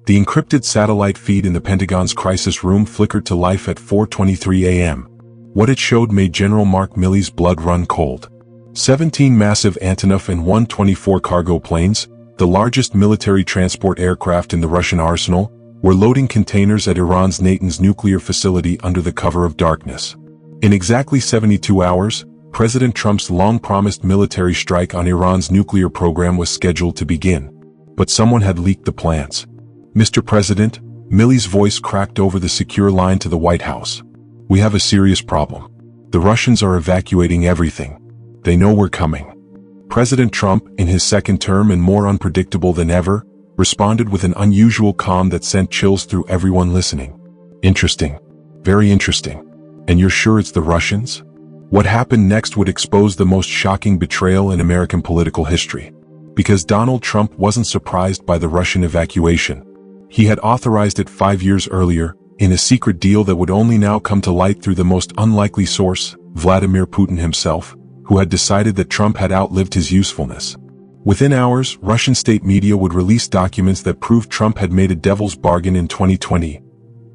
The encrypted satellite feed in the Pentagon's crisis room flickered to life at 4:23 a.m. What it showed made General Mark Milley's blood run cold. 17 massive Antonov and 124 cargo planes, the largest military transport aircraft in the Russian arsenal, were loading containers at Iran's Natanz nuclear facility under the cover of darkness. In exactly 72 hours, President Trump's long-promised military strike on Iran's nuclear program was scheduled to begin. But someone had leaked the plans. "Mr. President," Milley's voice cracked over the secure line to the White House. "We have a serious problem. The Russians are evacuating everything. They know we're coming." President Trump, in his second term and more unpredictable than ever, responded with an unusual calm that sent chills through everyone listening. "Interesting. Very interesting. And you're sure it's the Russians?" What happened next would expose the most shocking betrayal in American political history. Because Donald Trump wasn't surprised by the Russian evacuation. He had authorized it 5 years earlier, in a secret deal that would only now come to light through the most unlikely source, Vladimir Putin himself, who had decided that Trump had outlived his usefulness. Within hours, Russian state media would release documents that proved Trump had made a devil's bargain in 2020.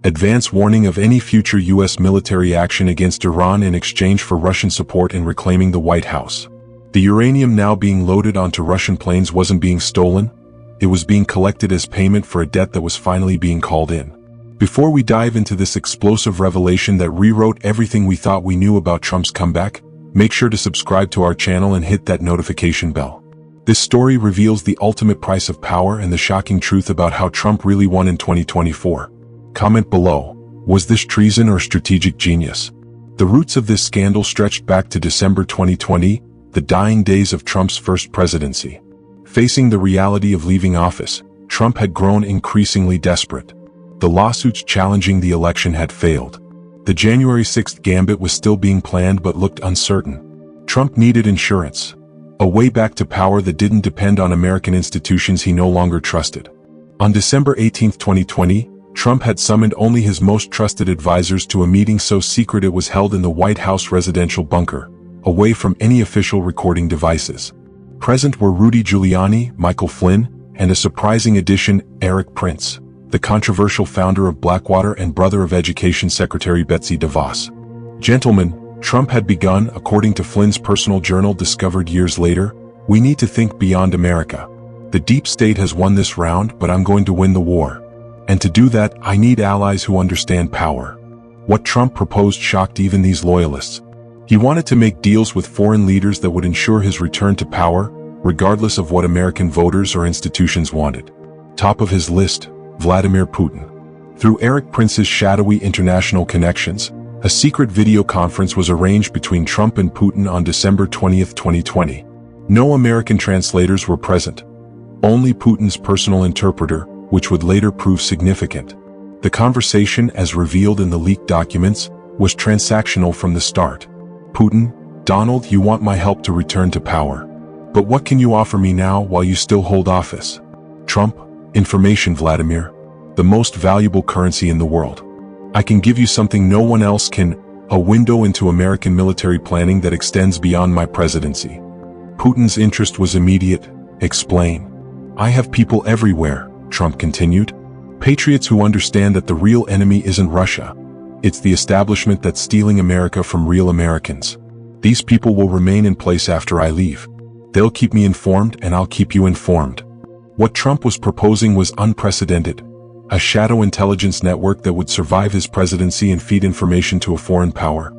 Advance warning of any future U.S. military action against Iran in exchange for Russian support in reclaiming the White House. The uranium now being loaded onto Russian planes wasn't being stolen. It was being collected as payment for a debt that was finally being called in. Before we dive into this explosive revelation that rewrote everything we thought we knew about Trump's comeback, make sure to subscribe to our channel and hit that notification bell. This story reveals the ultimate price of power and the shocking truth about how Trump really won in 2024. Comment below, was this treason or strategic genius? The roots of this scandal stretched back to December 2020, the dying days of Trump's first presidency. Facing the reality of leaving office, Trump had grown increasingly desperate. The lawsuits challenging the election had failed. The January 6th gambit was still being planned but looked uncertain. Trump needed insurance. A way back to power that didn't depend on American institutions he no longer trusted. On December 18, 2020, Trump had summoned only his most trusted advisors to a meeting so secret it was held in the White House residential bunker, away from any official recording devices. Present were Rudy Giuliani, Michael Flynn, and a surprising addition, Eric Prince, the controversial founder of Blackwater and brother of Education Secretary Betsy DeVos. Gentlemen, Trump had begun, according to Flynn's personal journal discovered years later, "We need to think beyond America. The deep state has won this round, but I'm going to win the war. And to do that, I need allies who understand power." What Trump proposed shocked even these loyalists. He wanted to make deals with foreign leaders that would ensure his return to power, regardless of what American voters or institutions wanted. Top of his list, Vladimir Putin. Through Eric Prince's shadowy international connections, a secret video conference was arranged between Trump and Putin on December 20, 2020. No American translators were present. Only Putin's personal interpreter, which would later prove significant. The conversation, as revealed in the leaked documents, was transactional from the start. "Putin, Donald, you want my help to return to power. But what can you offer me now while you still hold office?" Trump, "Information, Vladimir. The most valuable currency in the world. I can give you something no one else can, a window into American military planning that extends beyond my presidency." Putin's interest was immediate. "Explain." "I have people everywhere," Trump continued. "Patriots who understand that the real enemy isn't Russia. It's the establishment that's stealing America from real Americans. These people will remain in place after I leave. They'll keep me informed and I'll keep you informed." What Trump was proposing was unprecedented. A shadow intelligence network that would survive his presidency and feed information to a foreign power.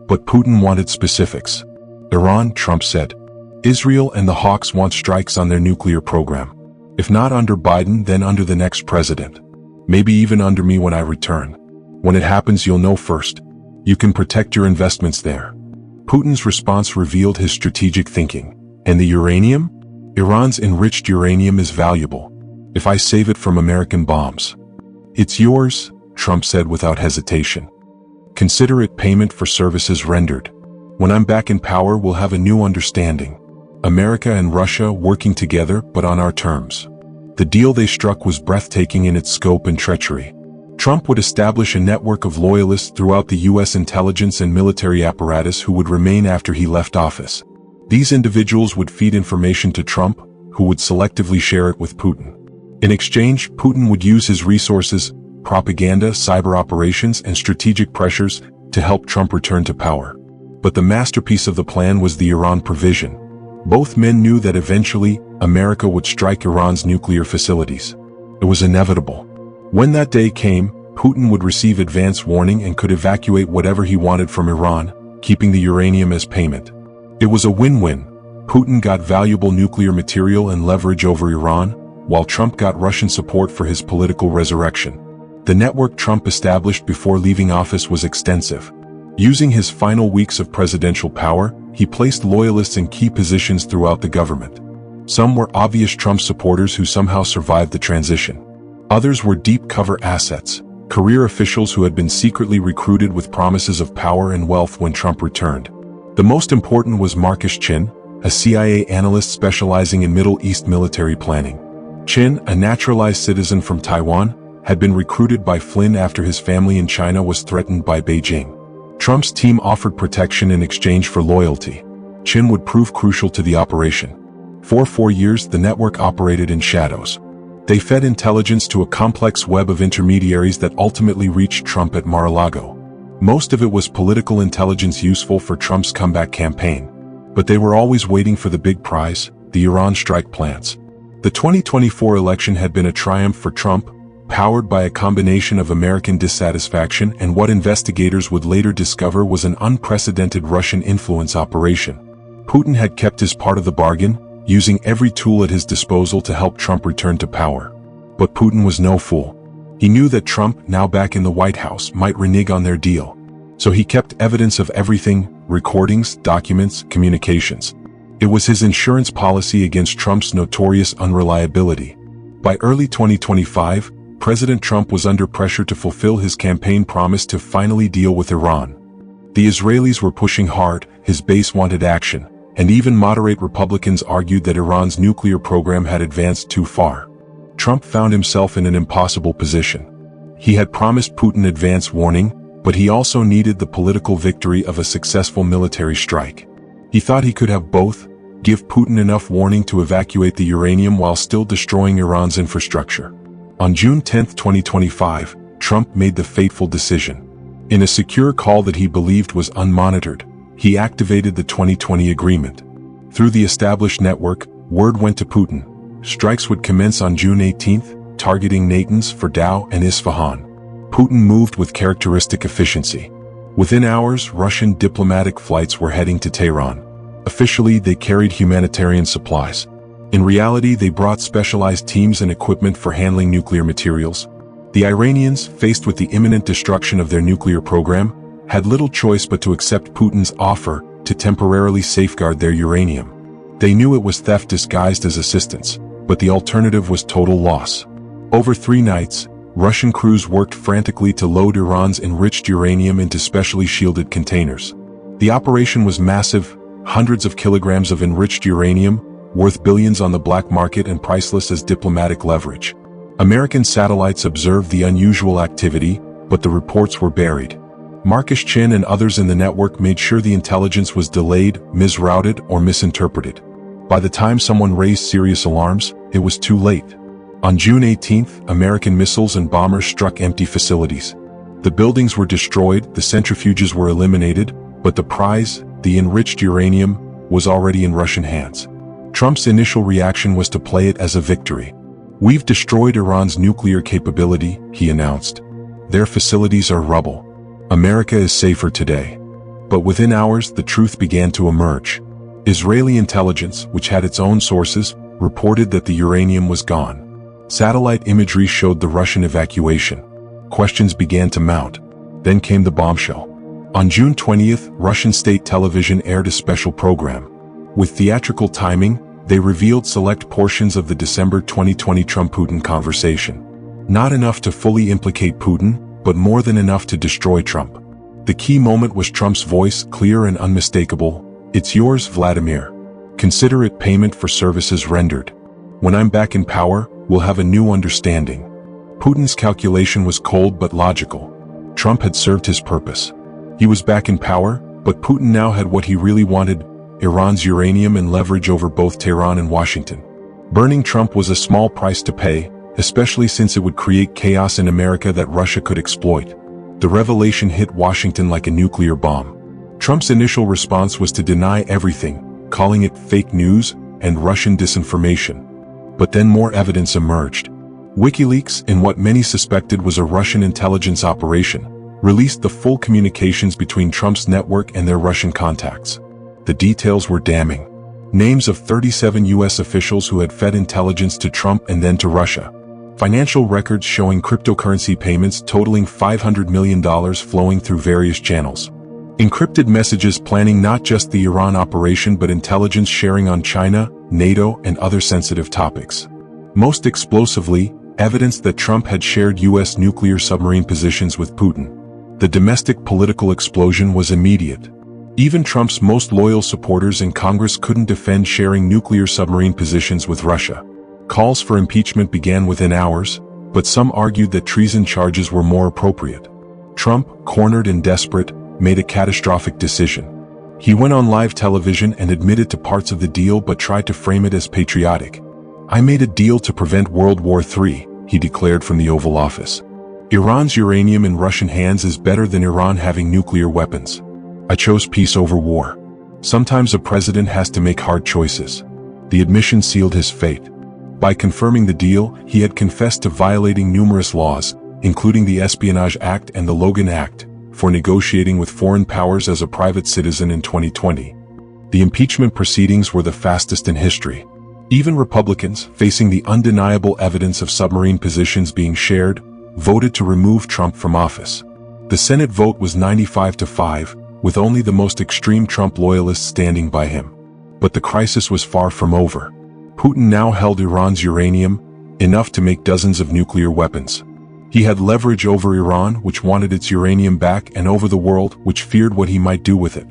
But Putin wanted specifics. "Iran," Trump said. "Israel and the Hawks want strikes on their nuclear program. If not under Biden, then under the next president. Maybe even under me when I return. When it happens, you'll know first. You can protect your investments there." Putin's response revealed his strategic thinking. "And the uranium? Iran's enriched uranium is valuable. If I save it from American bombs." "It's yours," Trump said without hesitation. "Consider it payment for services rendered. When I'm back in power, we'll have a new understanding. America and Russia working together, but on our terms." The deal they struck was breathtaking in its scope and treachery. Trump would establish a network of loyalists throughout the U.S. intelligence and military apparatus who would remain after he left office. These individuals would feed information to Trump, who would selectively share it with Putin. In exchange, Putin would use his resources, propaganda, cyber operations, and strategic pressures to help Trump return to power. But the masterpiece of the plan was the Iran provision. Both men knew that eventually, America would strike Iran's nuclear facilities. It was inevitable. When that day came, Putin would receive advance warning and could evacuate whatever he wanted from Iran, keeping the uranium as payment. It was a win-win. Putin got valuable nuclear material and leverage over Iran, while Trump got Russian support for his political resurrection. The network Trump established before leaving office was extensive. Using his final weeks of presidential power, he placed loyalists in key positions throughout the government. Some were obvious Trump supporters who somehow survived the transition. Others were deep cover assets, career officials who had been secretly recruited with promises of power and wealth when Trump returned. The most important was Marcus Chin, a CIA analyst specializing in Middle East military planning. Chin, a naturalized citizen from Taiwan, had been recruited by Flynn after his family in China was threatened by Beijing. Trump's team offered protection in exchange for loyalty. Chin would prove crucial to the operation. For 4 years, the network operated in shadows. They fed intelligence to a complex web of intermediaries that ultimately reached Trump at Mar-a-Lago. Most of it was political intelligence useful for Trump's comeback campaign. But they were always waiting for the big prize, the Iran strike plans. The 2024 election had been a triumph for Trump, powered by a combination of American dissatisfaction and what investigators would later discover was an unprecedented Russian influence operation. Putin had kept his part of the bargain, using every tool at his disposal to help Trump return to power. But Putin was no fool. He knew that Trump, now back in the White House, might renege on their deal. So he kept evidence of everything: recordings, documents, communications. It was his insurance policy against Trump's notorious unreliability. By early 2025, President Trump was under pressure to fulfill his campaign promise to finally deal with Iran. The Israelis were pushing hard, his base wanted action, and even moderate Republicans argued that Iran's nuclear program had advanced too far. Trump found himself in an impossible position. He had promised Putin advance warning, but he also needed the political victory of a successful military strike. He thought he could have both: give Putin enough warning to evacuate the uranium while still destroying Iran's infrastructure. On June 10, 2025, Trump made the fateful decision. In a secure call that he believed was unmonitored, he activated the 2020 agreement. Through the established network, word went to Putin. Strikes would commence on June 18, targeting Natanz, Fordow, and Isfahan. Putin moved with characteristic efficiency. Within hours, Russian diplomatic flights were heading to Tehran. Officially, they carried humanitarian supplies. In reality, they brought specialized teams and equipment for handling nuclear materials. The Iranians, faced with the imminent destruction of their nuclear program, had little choice but to accept Putin's offer to temporarily safeguard their uranium. They knew it was theft disguised as assistance, but the alternative was total loss. Over 3 nights, Russian crews worked frantically to load Iran's enriched uranium into specially shielded containers. The operation was massive: hundreds of kilograms of enriched uranium, worth billions on the black market and priceless as diplomatic leverage. American satellites observed the unusual activity, but the reports were buried. Marcus Chin and others in the network made sure the intelligence was delayed, misrouted, or misinterpreted. By the time someone raised serious alarms, it was too late. On June 18, American missiles and bombers struck empty facilities. The buildings were destroyed, the centrifuges were eliminated, but the prize, the enriched uranium, was already in Russian hands. Trump's initial reaction was to play it as a victory. "We've destroyed Iran's nuclear capability," he announced. "Their facilities are rubble. America is safer today." But within hours, the truth began to emerge. Israeli intelligence, which had its own sources, reported that the uranium was gone. Satellite imagery showed the Russian evacuation. Questions began to mount. Then came the bombshell. On June 20th, Russian state television aired a special program. With theatrical timing, they revealed select portions of the December 2020 Trump-Putin conversation. Not enough to fully implicate Putin, but more than enough to destroy Trump. The key moment was Trump's voice, clear and unmistakable: "It's yours, Vladimir. Consider it payment for services rendered. When I'm back in power, we'll have a new understanding." Putin's calculation was cold but logical. Trump had served his purpose. He was back in power, but Putin now had what he really wanted: Iran's uranium and leverage over both Tehran and Washington. Burning Trump was a small price to pay, especially since it would create chaos in America that Russia could exploit. The revelation hit Washington like a nuclear bomb. Trump's initial response was to deny everything, calling it fake news and Russian disinformation. But then more evidence emerged. WikiLeaks, in what many suspected was a Russian intelligence operation, released the full communications between Trump's network and their Russian contacts. The details were damning. Names of 37 U.S. officials who had fed intelligence to Trump and then to Russia. Financial records showing cryptocurrency payments totaling $500 million flowing through various channels. Encrypted messages planning not just the Iran operation but intelligence sharing on China, NATO, and other sensitive topics. Most explosively, evidence that Trump had shared U.S. nuclear submarine positions with Putin. The domestic political explosion was immediate. Even Trump's most loyal supporters in Congress couldn't defend sharing nuclear submarine positions with Russia. Calls for impeachment began within hours, but some argued that treason charges were more appropriate. Trump, cornered and desperate, made a catastrophic decision. He went on live television and admitted to parts of the deal but tried to frame it as patriotic. "I made a deal to prevent World War III," he declared from the Oval Office. "Iran's uranium in Russian hands is better than Iran having nuclear weapons. I chose peace over war." Sometimes a president has to make hard choices. The admission sealed his fate. By confirming the deal, he had confessed to violating numerous laws, including the Espionage Act and the Logan Act, for negotiating with foreign powers as a private citizen in 2020. The impeachment proceedings were the fastest in history. Even Republicans, facing the undeniable evidence of submarine positions being shared, voted to remove Trump from office. The Senate vote was 95-5, with only the most extreme Trump loyalists standing by him. But the crisis was far from over. Putin now held Iran's uranium, enough to make dozens of nuclear weapons. He had leverage over Iran, which wanted its uranium back, and over the world, which feared what he might do with it.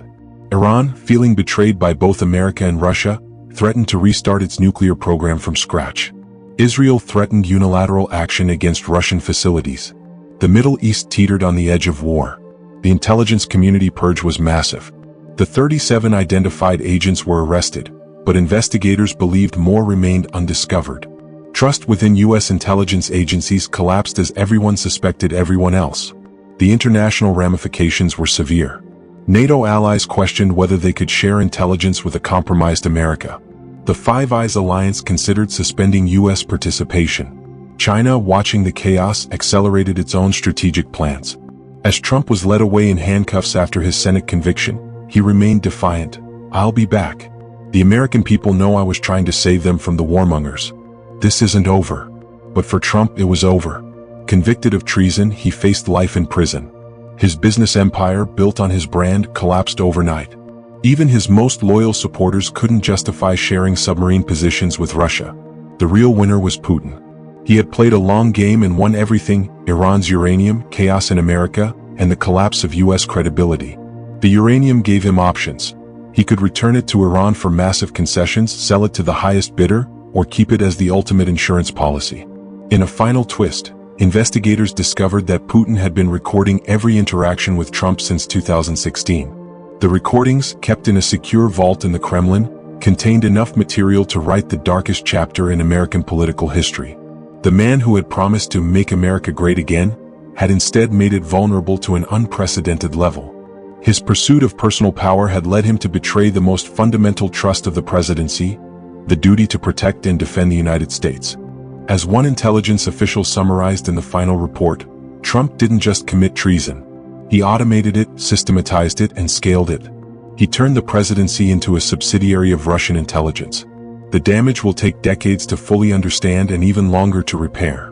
Iran, feeling betrayed by both America and Russia, threatened to restart its nuclear program from scratch. Israel threatened unilateral action against Russian facilities. The Middle East teetered on the edge of war. The intelligence community purge was massive. The 37 identified agents were arrested, but investigators believed more remained undiscovered. Trust within U.S. intelligence agencies collapsed as everyone suspected everyone else. The international ramifications were severe. NATO allies questioned whether they could share intelligence with a compromised America. The Five Eyes alliance considered suspending U.S. participation. China, watching the chaos, accelerated its own strategic plans. As Trump was led away in handcuffs after his Senate conviction, he remained defiant. "I'll be back. The American people know I was trying to save them from the warmongers. This isn't over." But for Trump, it was over. Convicted of treason, he faced life in prison. His business empire, built on his brand, collapsed overnight. Even his most loyal supporters couldn't justify sharing submarine positions with Russia. The real winner was Putin. He had played a long game and won everything: Iran's uranium, chaos in America, and the collapse of U.S. credibility. The uranium gave him options. He could return it to Iran for massive concessions, sell it to the highest bidder, or keep it as the ultimate insurance policy. In a final twist, investigators discovered that Putin had been recording every interaction with Trump since 2016. The recordings, kept in a secure vault in the Kremlin, contained enough material to write the darkest chapter in American political history. The man who had promised to make America great again had instead made it vulnerable to an unprecedented level. His pursuit of personal power had led him to betray the most fundamental trust of the presidency, the duty to protect and defend the United States. As one intelligence official summarized in the final report, Trump didn't just commit treason. He automated it, systematized it, and scaled it. He turned the presidency into a subsidiary of Russian intelligence. The damage will take decades to fully understand and even longer to repair.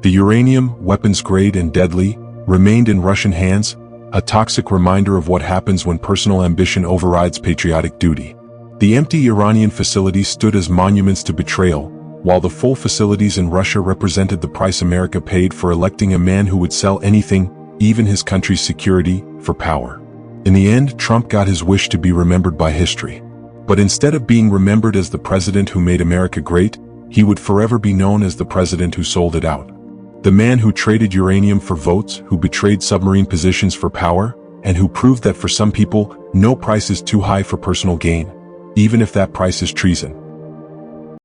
The uranium, weapons-grade and deadly, remained in Russian hands, a toxic reminder of what happens when personal ambition overrides patriotic duty. The empty Iranian facilities stood as monuments to betrayal, while the full facilities in Russia represented the price America paid for electing a man who would sell anything, even his country's security, for power. In the end, Trump got his wish to be remembered by history. But instead of being remembered as the president who made America great, he would forever be known as the president who sold it out. The man who traded uranium for votes, who betrayed submarine positions for power, and who proved that for some people, no price is too high for personal gain, even if that price is treason.